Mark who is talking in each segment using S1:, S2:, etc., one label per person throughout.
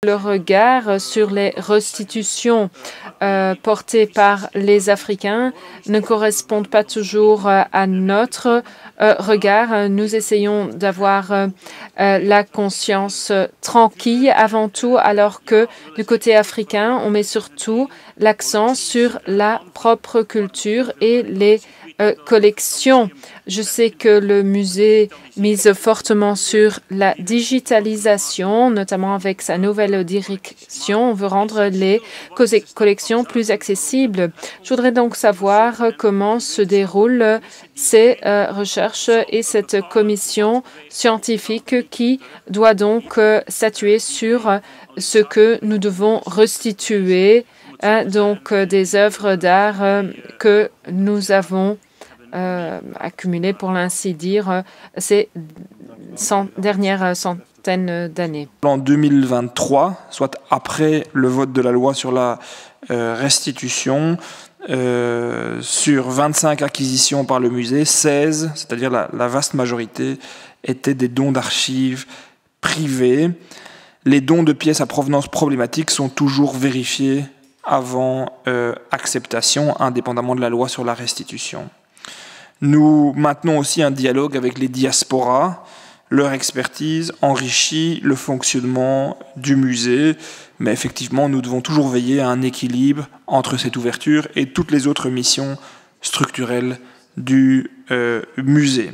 S1: Le regard sur les restitutions portées par les Africains ne correspondent pas toujours à notre regard. Nous essayons d'avoir la conscience tranquille avant tout, alors que du côté africain, on met surtout l'accent sur la propre culture et les collections. Je sais que le musée mise fortement sur la digitalisation, notamment avec sa nouvelle direction. On veut rendre les collections plus accessibles. Je voudrais donc savoir comment se déroulent ces recherches et cette commission scientifique qui doit donc statuer sur ce que nous devons restituer, donc des œuvres d'art que nous avons accumulé, pour l'ainsi dire, ces dernières centaines d'années.
S2: En 2023, soit après le vote de la loi sur la restitution, sur 25 acquisitions par le musée, 16, c'est-à-dire la vaste majorité, étaient des dons d'archives privés. Les dons de pièces à provenance problématique sont toujours vérifiés avant acceptation, indépendamment de la loi sur la restitution. Nous maintenons aussi un dialogue avec les diasporas. Leur expertise enrichit le fonctionnement du musée, mais effectivement, nous devons toujours veiller à un équilibre entre cette ouverture et toutes les autres missions structurelles du musée.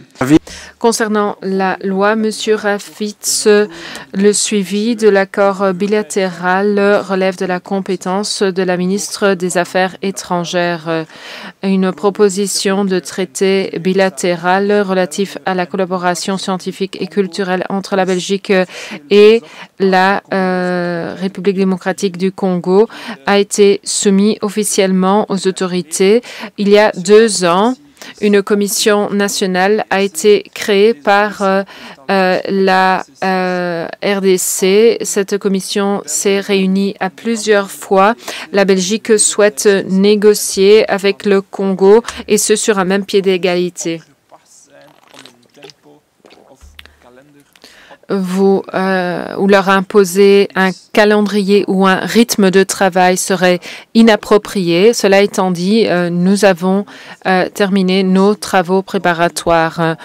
S1: Concernant la loi, M. Rafitz, le suivi de l'accord bilatéral relève de la compétence de la ministre des Affaires étrangères. Une proposition de traité bilatéral relatif à la collaboration scientifique et culturelle entre la Belgique et la République démocratique du Congo a été soumis officiellement aux autorités il y a 2 ans. Une commission nationale a été créée par la RDC. Cette commission s'est réunie à plusieurs fois. La Belgique souhaite négocier avec le Congo, et ce sur un même pied d'égalité. Vous leur imposer un calendrier ou un rythme de travail serait inapproprié. Cela étant dit, nous avons terminé nos travaux préparatoires.